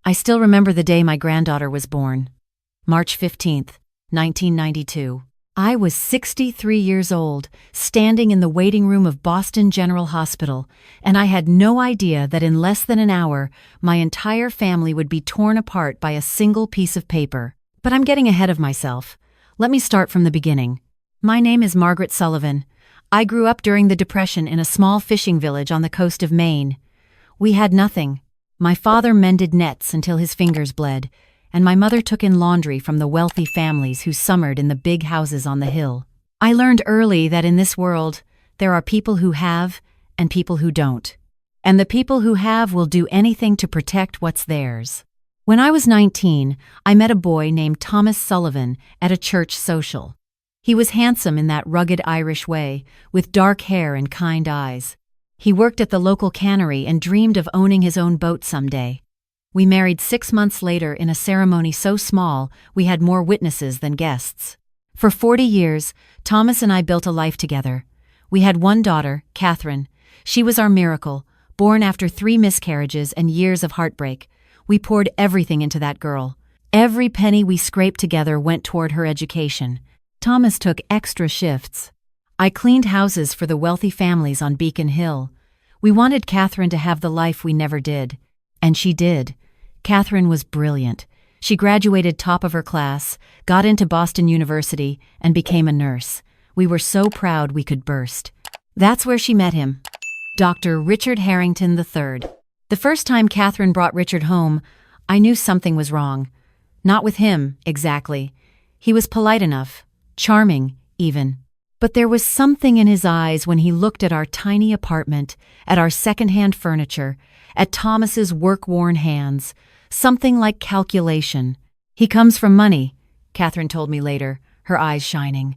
I still remember the day my granddaughter was born. March 15th, 1992. I was 63 years old, standing in the waiting room of Boston General Hospital, and I had no idea that in less than an hour, my entire family would be torn apart by a single piece of paper. But I'm getting ahead of myself. Let me start from the beginning. My name is Margaret Sullivan. I grew up during the Depression in a small fishing village on the coast of Maine. We had nothing. My father mended nets until his fingers bled, and my mother took in laundry from the wealthy families who summered in the big houses on the hill. I learned early that in this world, there are people who have and people who don't. And the people who have will do anything to protect what's theirs. When I was 19, I met a boy named Thomas Sullivan at a church social. He was handsome in that rugged Irish way, with dark hair and kind eyes. He worked at the local cannery and dreamed of owning his own boat someday. We married 6 months later in a ceremony so small we had more witnesses than guests. For 40 years, Thomas and I built a life together. We had one daughter, Catherine. She was our miracle, born after 3 miscarriages and years of heartbreak. We poured everything into that girl. Every penny we scraped together went toward her education. Thomas took extra shifts. I cleaned houses for the wealthy families on Beacon Hill. We wanted Catherine to have the life we never did. And she did. Catherine was brilliant. She graduated top of her class, got into Boston University, and became a nurse. We were so proud we could burst. That's where she met him. Dr. Richard Harrington III. The first time Catherine brought Richard home, I knew something was wrong. Not with him, exactly. He was polite enough, charming, even. But there was something in his eyes when he looked at our tiny apartment, at our secondhand furniture, at Thomas's work-worn hands, something like calculation. He comes from money, Catherine told me later, her eyes shining.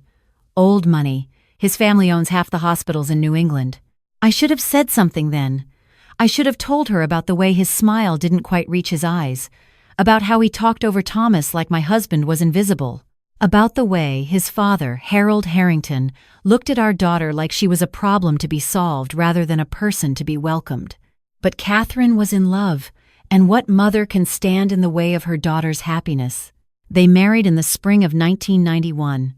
Old money. His family owns half the hospitals in New England. I should have said something then. I should have told her about the way his smile didn't quite reach his eyes, about how he talked over Thomas like my husband was invisible. About the way his father, Harold Harrington, looked at our daughter like she was a problem to be solved rather than a person to be welcomed. But Catherine was in love, and what mother can stand in the way of her daughter's happiness? They married in the spring of 1991.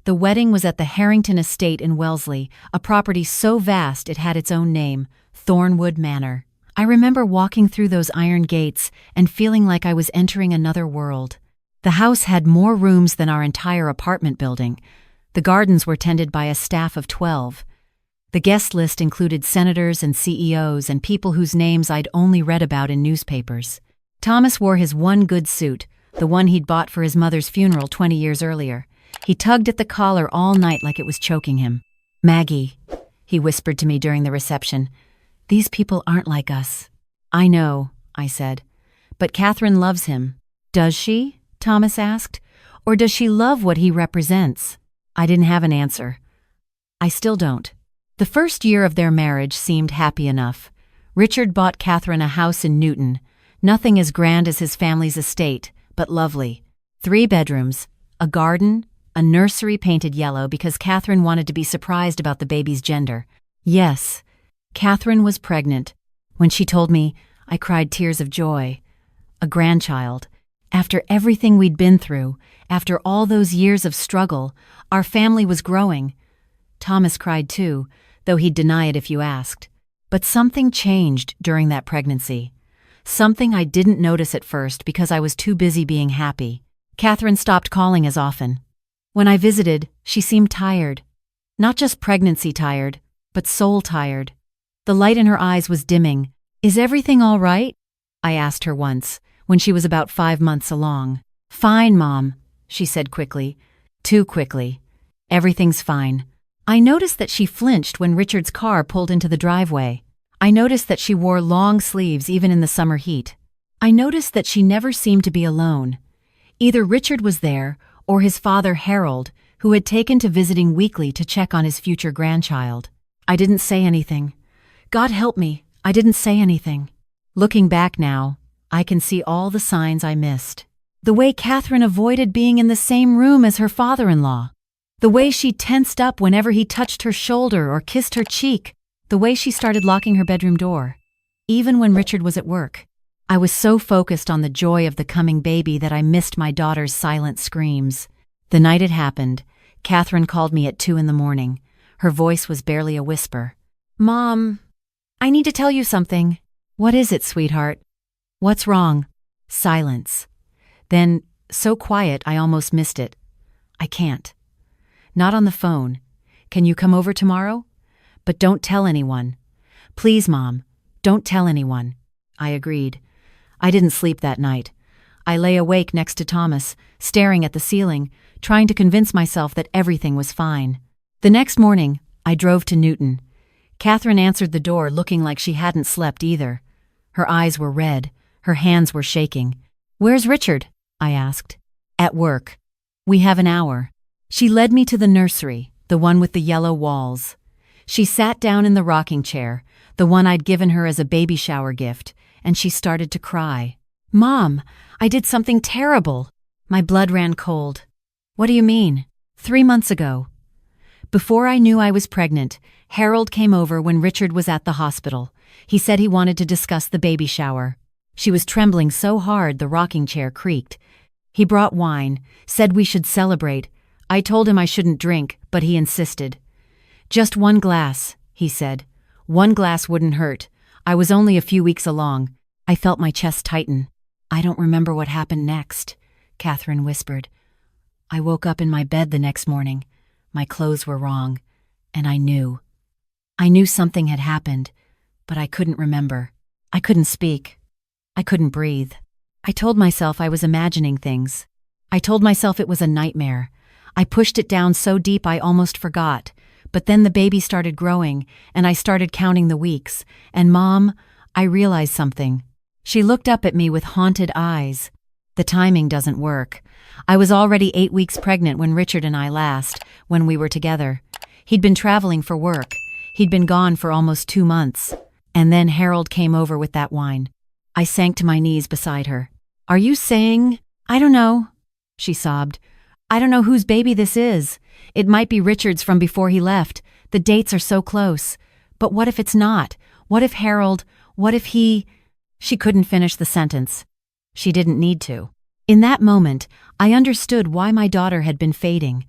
The wedding was at the Harrington Estate in Wellesley, a property so vast it had its own name, Thornwood Manor. I remember walking through those iron gates and feeling like I was entering another world. The house had more rooms than our entire apartment building. The gardens were tended by a staff of 12. The guest list included senators and CEOs and people whose names I'd only read about in newspapers. Thomas wore his one good suit, the one he'd bought for his mother's funeral 20 years earlier. He tugged at the collar all night like it was choking him. "Maggie," he whispered to me during the reception, "these people aren't like us." "I know," I said. "But Catherine loves him." "Does she?" Thomas asked. "Or does she love what he represents?" I didn't have an answer. I still don't. The first year of their marriage seemed happy enough. Richard bought Catherine a house in Newton, nothing as grand as his family's estate, but lovely. 3 bedrooms, a garden, a nursery painted yellow because Catherine wanted to be surprised about the baby's gender. Yes, Catherine was pregnant. When she told me, I cried tears of joy. A grandchild. After everything we'd been through, after all those years of struggle, our family was growing. Thomas cried too, though he'd deny it if you asked. But something changed during that pregnancy. Something I didn't notice at first because I was too busy being happy. Catherine stopped calling as often. When I visited, she seemed tired. Not just pregnancy tired, but soul tired. The light in her eyes was dimming. "Is everything all right?" I asked her once, when she was about 5 months along. "Fine, Mom," she said quickly. Too quickly. "Everything's fine." I noticed that she flinched when Richard's car pulled into the driveway. I noticed that she wore long sleeves even in the summer heat. I noticed that she never seemed to be alone. Either Richard was there, or his father Harold, who had taken to visiting weekly to check on his future grandchild. I didn't say anything. God help me, I didn't say anything. Looking back now, I can see all the signs I missed. The way Catherine avoided being in the same room as her father-in-law. The way she tensed up whenever he touched her shoulder or kissed her cheek. The way she started locking her bedroom door. Even when Richard was at work. I was so focused on the joy of the coming baby that I missed my daughter's silent screams. The night it happened, Catherine called me at 2 in the morning. Her voice was barely a whisper. "Mom, I need to tell you something." "What is it, sweetheart?" "What's wrong?" Silence. Then, so quiet I almost missed it. "I can't. Not on the phone. Can you come over tomorrow? But don't tell anyone. Please, Mom, don't tell anyone." I agreed. I didn't sleep that night. I lay awake next to Thomas, staring at the ceiling, trying to convince myself that everything was fine. The next morning, I drove to Newton. Catherine answered the door looking like she hadn't slept either. Her eyes were red, her hands were shaking. "Where's Richard?" I asked. "At work. We have an hour." She led me to the nursery, the one with the yellow walls. She sat down in the rocking chair, the one I'd given her as a baby shower gift, and she started to cry. "Mom, I did something terrible." My blood ran cold. "What do you mean?" 3 months ago. Before I knew I was pregnant, Harold came over when Richard was at the hospital. He said he wanted to discuss the baby shower. She was trembling so hard the rocking chair creaked. He brought wine, said we should celebrate. I told him I shouldn't drink, but he insisted. "Just 1 glass," he said. 1 glass wouldn't hurt. I was only a few weeks along. I felt my chest tighten. "I don't remember what happened next," Catherine whispered. "I woke up in my bed the next morning. My clothes were wrong, and I knew. I knew something had happened, but I couldn't remember. I couldn't speak. I couldn't breathe. I told myself I was imagining things. I told myself it was a nightmare. I pushed it down so deep I almost forgot. But then the baby started growing, and I started counting the weeks. And Mom, I realized something." She looked up at me with haunted eyes. "The timing doesn't work. I was already 8 weeks pregnant when Richard and I when we were together. He'd been traveling for work. He'd been gone for almost 2 months. And then Harold came over with that wine." I sank to my knees beside her. "Are you saying—" "I don't know," she sobbed. "I don't know whose baby this is. It might be Richard's from before he left. The dates are so close. But what if it's not? What if Harold— what if he—" She couldn't finish the sentence. She didn't need to. In that moment, I understood why my daughter had been fading.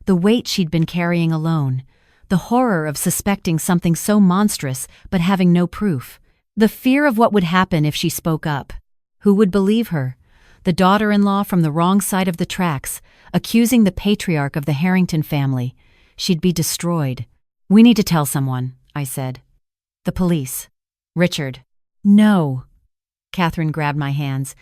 The weight she'd been carrying alone. The horror of suspecting something so monstrous but having no proof. The fear of what would happen if she spoke up. Who would believe her? The daughter-in-law from the wrong side of the tracks, accusing the patriarch of the Harrington family. She'd be destroyed. "We need to tell someone," I said. "The police." "Richard." "No." Catherine grabbed my hands.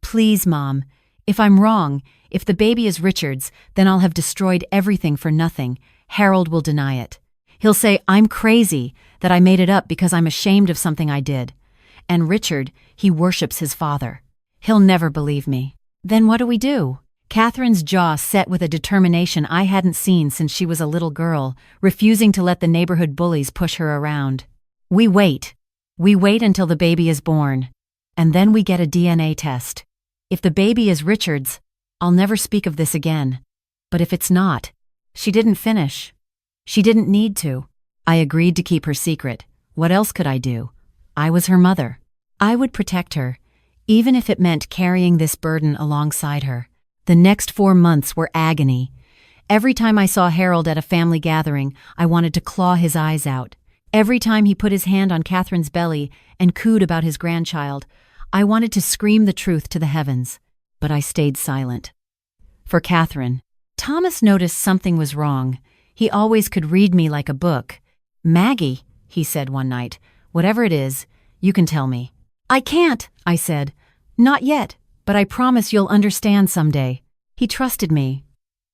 "Please, Mom. If I'm wrong, if the baby is Richard's, then I'll have destroyed everything for nothing. Harold will deny it. He'll say I'm crazy, that I made it up because I'm ashamed of something I did. And Richard, he worships his father. He'll never believe me. Then what do we do?" Catherine's jaw set with a determination I hadn't seen since she was a little girl, refusing to let the neighborhood bullies push her around. "We wait. We wait until the baby is born. And then we get a DNA test. If the baby is Richard's, I'll never speak of this again. But if it's not—" She didn't finish. She didn't need to. I agreed to keep her secret. What else could I do? I was her mother. I would protect her, even if it meant carrying this burden alongside her. The next 4 months were agony. Every time I saw Harold at a family gathering, I wanted to claw his eyes out. Every time he put his hand on Catherine's belly and cooed about his grandchild, I wanted to scream the truth to the heavens. But I stayed silent. For Catherine, Thomas noticed something was wrong. He always could read me like a book. "Maggie," he said one night, "whatever it is, you can tell me." "I can't," I said. "Not yet, but I promise you'll understand someday." He trusted me.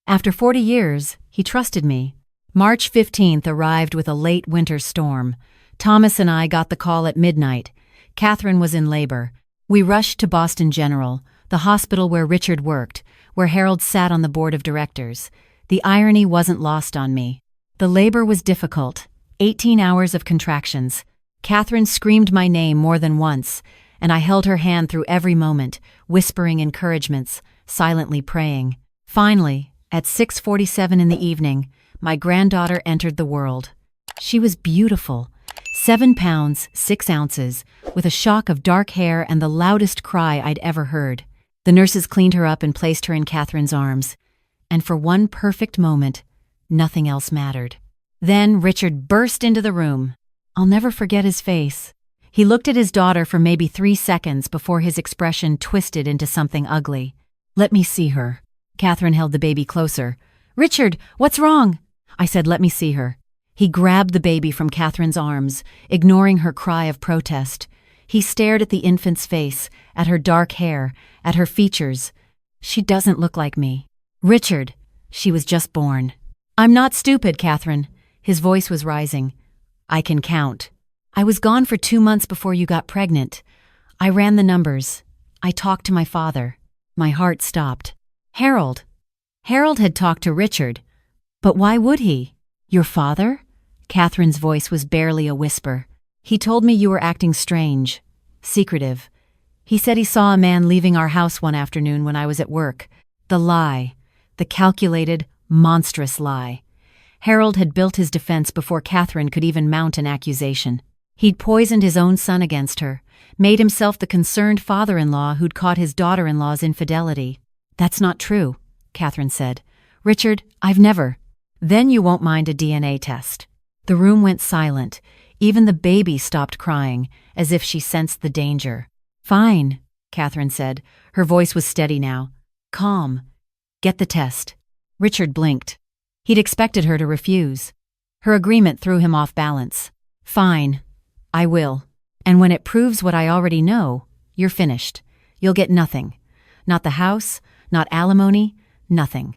After 40 years, he trusted me. March 15th arrived with a late winter storm. Thomas and I got the call at midnight. Catherine was in labor. We rushed to Boston General, the hospital where Richard worked, where Harold sat on the board of directors. The irony wasn't lost on me. The labor was difficult. 18 hours of contractions. Catherine screamed my name more than once, and I held her hand through every moment, whispering encouragements, silently praying. Finally, at 6:47 in the evening, my granddaughter entered the world. She was beautiful, 7 pounds, 6 ounces, with a shock of dark hair and the loudest cry I'd ever heard. The nurses cleaned her up and placed her in Catherine's arms. And for one perfect moment, nothing else mattered. Then Richard burst into the room. I'll never forget his face. He looked at his daughter for maybe 3 seconds before his expression twisted into something ugly. "Let me see her." Catherine held the baby closer. "Richard, what's wrong?" I said, "Let me see her." He grabbed the baby from Catherine's arms, ignoring her cry of protest. He stared at the infant's face, at her dark hair, at her features. "She doesn't look like me." "Richard, she was just born." "I'm not stupid, Catherine." His voice was rising. "I can count. I was gone for 2 months before you got pregnant. I ran the numbers. I talked to my father." My heart stopped. Harold. Harold had talked to Richard. But why would he? "Your father?" Catherine's voice was barely a whisper. "He told me you were acting strange, secretive. He said he saw a man leaving our house one afternoon when I was at work. The lie. The calculated, monstrous lie." Harold had built his defense before Catherine could even mount an accusation. He'd poisoned his own son against her, made himself the concerned father-in-law who'd caught his daughter-in-law's infidelity. "That's not true," Catherine said. "Richard, I've never." "Then you won't mind a DNA test." The room went silent. Even the baby stopped crying, as if she sensed the danger. "Fine," Catherine said. Her voice was steady now. "Calm. Get the test." Richard blinked. He'd expected her to refuse. Her agreement threw him off balance. "Fine. I will. And when it proves what I already know, you're finished. You'll get nothing. Not the house, not alimony, nothing.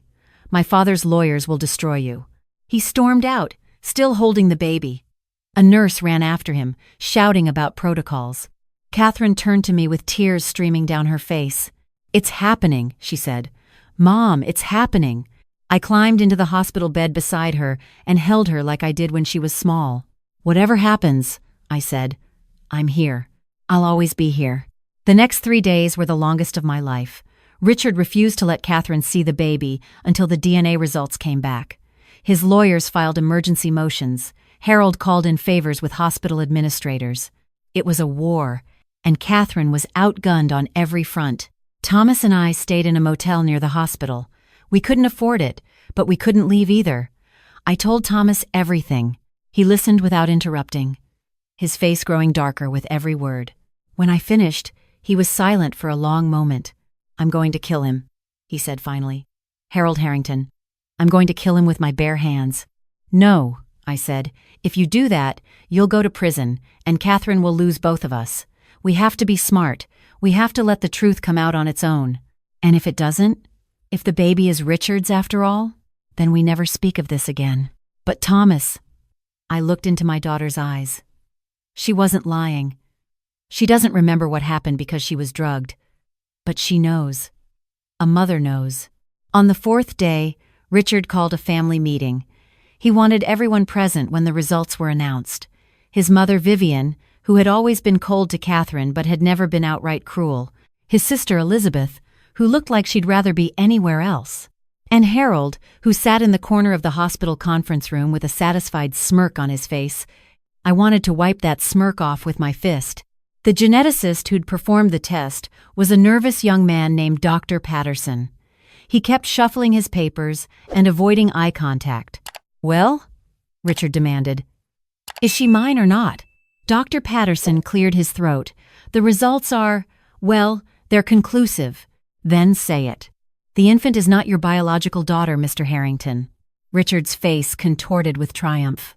My father's lawyers will destroy you." He stormed out, still holding the baby. A nurse ran after him, shouting about protocols. Catherine turned to me with tears streaming down her face. "It's happening," she said. "Mom, it's happening." I climbed into the hospital bed beside her and held her like I did when she was small. "Whatever happens," I said, "I'm here. I'll always be here." The next 3 days were the longest of my life. Richard refused to let Catherine see the baby until the DNA results came back. His lawyers filed emergency motions. Harold called in favors with hospital administrators. It was a war, and Catherine was outgunned on every front. Thomas and I stayed in a motel near the hospital. We couldn't afford it, but we couldn't leave either. I told Thomas everything. He listened without interrupting, his face growing darker with every word. When I finished, he was silent for a long moment. "I'm going to kill him," he said finally. "Harold Harrington. I'm going to kill him with my bare hands." "No," I said. "If you do that, you'll go to prison, and Catherine will lose both of us. We have to be smart. We have to let the truth come out on its own. And if it doesn't, if the baby is Richard's after all, then we never speak of this again." "But Thomas," I looked into my daughter's eyes. She wasn't lying. She doesn't remember what happened because she was drugged. But she knows. A mother knows. On the 4th day, Richard called a family meeting. He wanted everyone present when the results were announced. His mother, Vivian, who had always been cold to Catherine but had never been outright cruel. His sister, Elizabeth, who looked like she'd rather be anywhere else. And Harold, who sat in the corner of the hospital conference room with a satisfied smirk on his face. I wanted to wipe that smirk off with my fist. The geneticist who'd performed the test was a nervous young man named Dr. Patterson. He kept shuffling his papers and avoiding eye contact. "Well?" Richard demanded. "Is she mine or not?" Dr. Patterson cleared his throat. "The results are, well, they're conclusive." "Then say it." "The infant is not your biological daughter, Mr. Harrington." Richard's face contorted with triumph.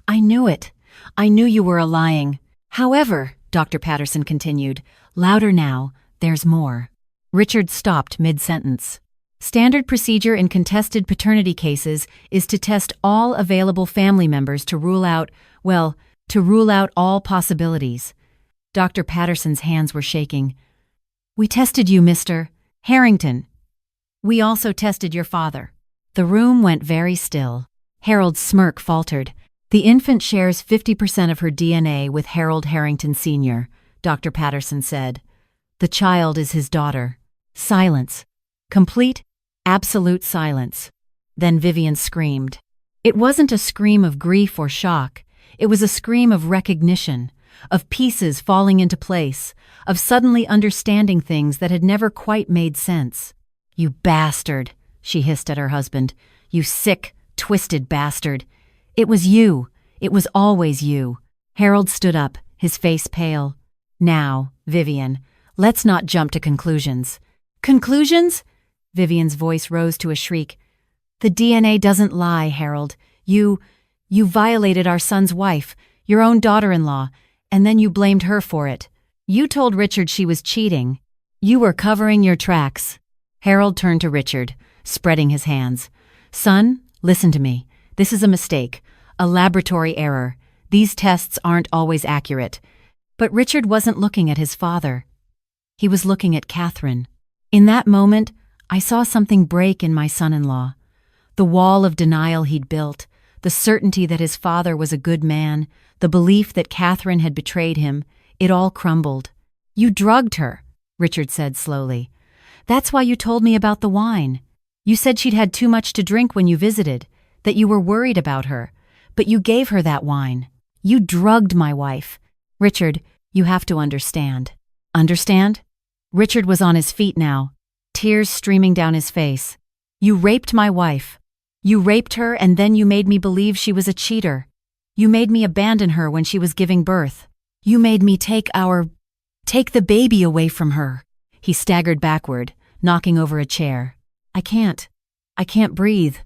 "I knew it. I knew you were a lying. However," Dr. Patterson continued, louder now, "there's more." Richard stopped mid-sentence. "Standard procedure in contested paternity cases is to test all available family members to rule out all possibilities." Dr. Patterson's hands were shaking. "We tested you, Mr. Harrington. We also tested your father." The room went very still. Harold's smirk faltered. "The infant shares 50% of her DNA with Harold Harrington Sr., Dr. Patterson said. "The child is his daughter." Silence. Complete, absolute silence. Then Vivian screamed. It wasn't a scream of grief or shock. It was a scream of recognition, of pieces falling into place, of suddenly understanding things that had never quite made sense. "You bastard," she hissed at her husband. "You sick, twisted bastard. It was you. It was always you." Harold stood up, his face pale. "Now, Vivian, let's not jump to conclusions." "Conclusions?" Vivian's voice rose to a shriek. "The DNA doesn't lie, Harold. You violated our son's wife, your own daughter-in-law, and then you blamed her for it. You told Richard she was cheating. You were covering your tracks." Harold turned to Richard, spreading his hands. "Son, listen to me. This is a mistake, a laboratory error. These tests aren't always accurate." But Richard wasn't looking at his father. He was looking at Catherine. In that moment, I saw something break in my son-in-law. The wall of denial he'd built, the certainty that his father was a good man, the belief that Catherine had betrayed him, it all crumbled. "You drugged her," Richard said slowly. "That's why you told me about the wine. You said she'd had too much to drink when you visited, that you were worried about her, but you gave her that wine. You drugged my wife. Richard, you have to understand." "Understand?" Richard was on his feet now, tears streaming down his face. "You raped my wife. You raped her, and then you made me believe she was a cheater. You made me abandon her when she was giving birth. You made me take the baby away from her." He staggered backward, knocking over a chair. I can't breathe.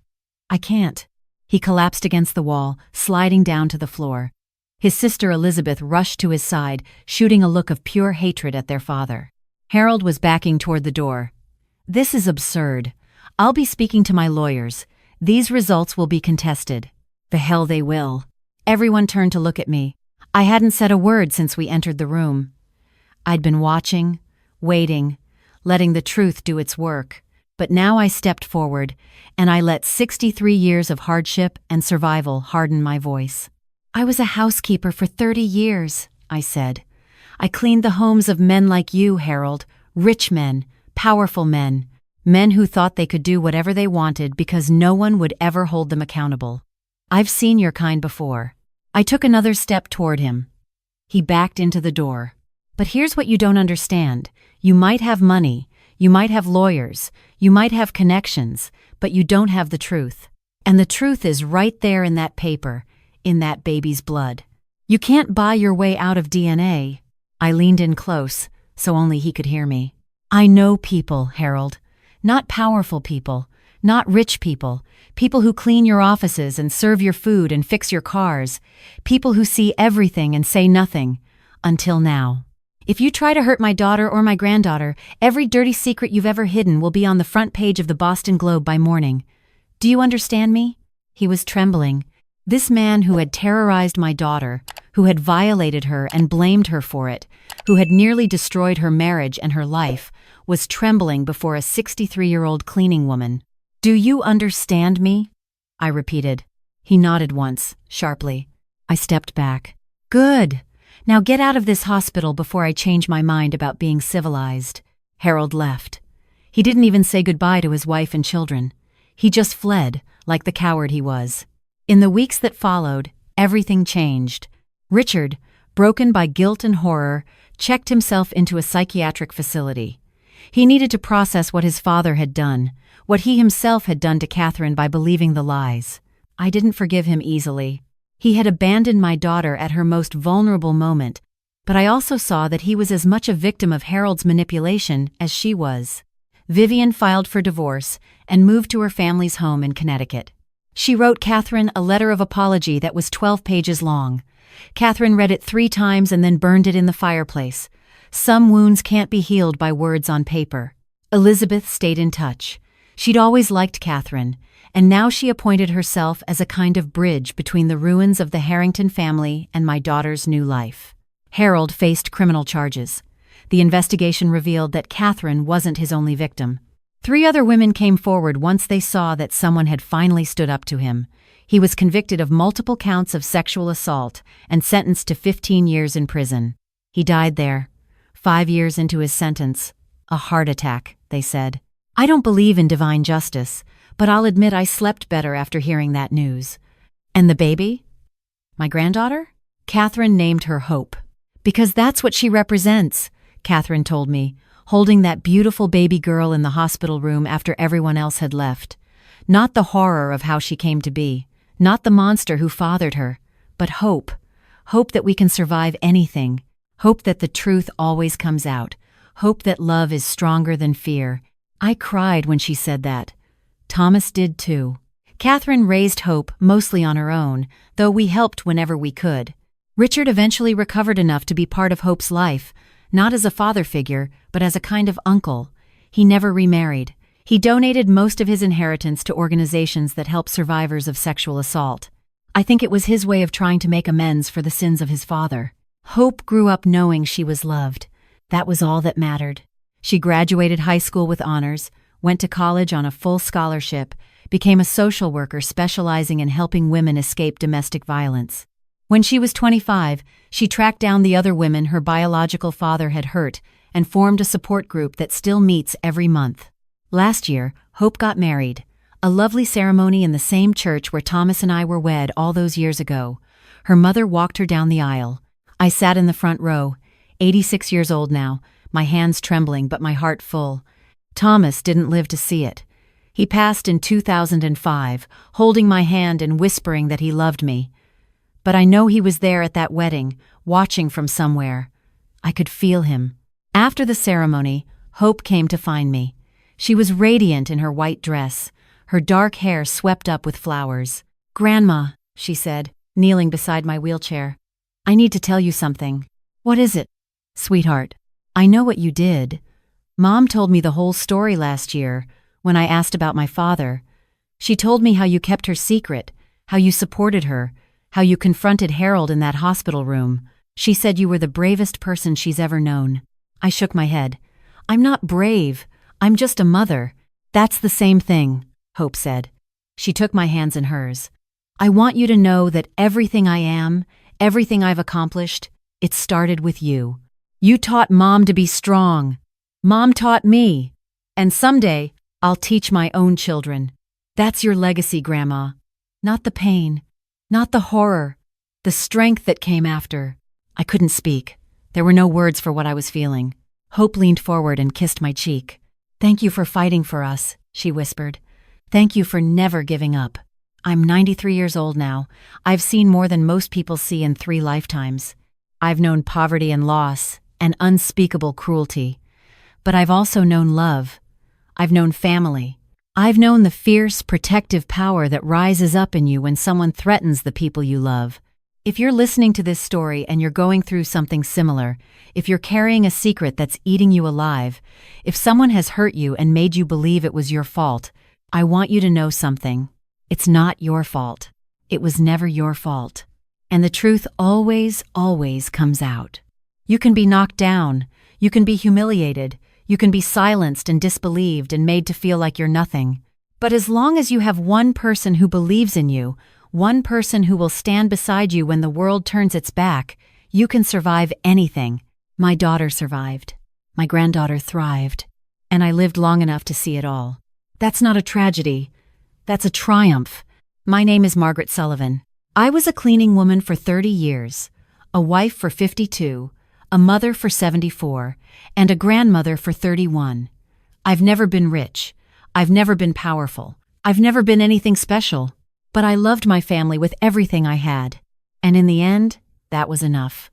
I can't." He collapsed against the wall, sliding down to the floor. His sister Elizabeth rushed to his side, shooting a look of pure hatred at their father. Harold was backing toward the door. "This is absurd. I'll be speaking to my lawyers. These results will be contested." "The hell they will." Everyone turned to look at me. I hadn't said a word since we entered the room. I'd been watching, waiting, letting the truth do its work. But now I stepped forward, and I let 63 years of hardship and survival harden my voice. "I was a housekeeper for 30 years, I said. "I cleaned the homes of men like you, Harold, rich men, powerful men, men who thought they could do whatever they wanted because no one would ever hold them accountable. I've seen your kind before." I took another step toward him. He backed into the door. "But here's what you don't understand. You might have money, you might have lawyers, you might have connections, but you don't have the truth. And the truth is right there in that paper, in that baby's blood. You can't buy your way out of DNA." I leaned in close, so only he could hear me. "I know people, Harold. Not powerful people, not rich people, people who clean your offices and serve your food and fix your cars, people who see everything and say nothing, until now. If you try to hurt my daughter or my granddaughter, every dirty secret you've ever hidden will be on the front page of the Boston Globe by morning. Do you understand me?" He was trembling. This man who had terrorized my daughter, who had violated her and blamed her for it, who had nearly destroyed her marriage and her life, was trembling before a 63-year-old cleaning woman. "Do you understand me?" I repeated. He nodded once, sharply. I stepped back. "Good. Now get out of this hospital before I change my mind about being civilized." Harold left. He didn't even say goodbye to his wife and children. He just fled, like the coward he was. In the weeks that followed, everything changed. Richard, broken by guilt and horror, checked himself into a psychiatric facility. He needed to process what his father had done, what he himself had done to Catherine by believing the lies. I didn't forgive him easily. He had abandoned my daughter at her most vulnerable moment, but I also saw that he was as much a victim of Harold's manipulation as she was. Vivian filed for divorce and moved to her family's home in Connecticut. She wrote Catherine a letter of apology that was 12 pages long. Catherine read it 3 times and then burned it in the fireplace. Some wounds can't be healed by words on paper. Elizabeth stayed in touch. She'd always liked Catherine, and now she appointed herself as a kind of bridge between the ruins of the Harrington family and my daughter's new life. Harold faced criminal charges. The investigation revealed that Catherine wasn't his only victim. 3 other women came forward once they saw that someone had finally stood up to him. He was convicted of multiple counts of sexual assault and sentenced to 15 years in prison. He died there, 5 years into his sentence. A heart attack, they said. I don't believe in divine justice, but I'll admit I slept better after hearing that news. And the baby? My granddaughter? Catherine named her Hope. Because that's what she represents, Catherine told me, holding that beautiful baby girl in the hospital room after everyone else had left. Not the horror of how she came to be, not the monster who fathered her, but hope. Hope that we can survive anything. Hope that the truth always comes out. Hope that love is stronger than fear. I cried when she said that. Thomas did too. Catherine raised Hope mostly on her own, though we helped whenever we could. Richard eventually recovered enough to be part of Hope's life, not as a father figure, but as a kind of uncle. He never remarried. He donated most of his inheritance to organizations that help survivors of sexual assault. I think it was his way of trying to make amends for the sins of his father. Hope grew up knowing she was loved. That was all that mattered. She graduated high school with honors, went to college on a full scholarship, became a social worker specializing in helping women escape domestic violence. When she was 25, she tracked down the other women her biological father had hurt and formed a support group that still meets every month. Last year, Hope got married, a lovely ceremony in the same church where Thomas and I were wed all those years ago. Her mother walked her down the aisle. I sat in the front row, 86 years old now, my hands trembling but my heart full. Thomas didn't live to see it. He passed in 2005, holding my hand and whispering that he loved me. But I know he was there at that wedding, watching from somewhere. I could feel him. After the ceremony, Hope came to find me. She was radiant in her white dress, her dark hair swept up with flowers. "Grandma," she said, kneeling beside my wheelchair, "I need to tell you something." "What is it?" "Sweetheart, I know what you did. Mom told me the whole story last year, when I asked about my father. She told me how you kept her secret, how you supported her, how you confronted Harold in that hospital room. She said you were the bravest person she's ever known." I shook my head. "I'm not brave. I'm just a mother." "That's the same thing," Hope said. She took my hands in hers. "I want you to know that everything I am, everything I've accomplished, it started with you. You taught Mom to be strong. Mom taught me. And someday, I'll teach my own children. That's your legacy, Grandma. Not the pain, not the horror, the strength that came after." I couldn't speak. There were no words for what I was feeling. Hope leaned forward and kissed my cheek. "Thank you for fighting for us," she whispered. "Thank you for never giving up. I'm 93 years old now. I've seen more than most people see in 3 lifetimes. I've known poverty and loss and unspeakable cruelty. But I've also known love. I've known family. I've known the fierce, protective power that rises up in you when someone threatens the people you love. If you're listening to this story and you're going through something similar, if you're carrying a secret that's eating you alive, if someone has hurt you and made you believe it was your fault, I want you to know something. It's not your fault. It was never your fault. And the truth always, always comes out. You can be knocked down. You can be humiliated. You can be silenced and disbelieved and made to feel like you're nothing. But as long as you have one person who believes in you, one person who will stand beside you when the world turns its back, you can survive anything. My daughter survived. My granddaughter thrived. And I lived long enough to see it all. That's not a tragedy. That's a triumph. My name is Margaret Sullivan. I was a cleaning woman for 30 years, a wife for 52, a mother for 74, and a grandmother for 31. I've never been rich. I've never been powerful. I've never been anything special. But I loved my family with everything I had. And in the end, that was enough.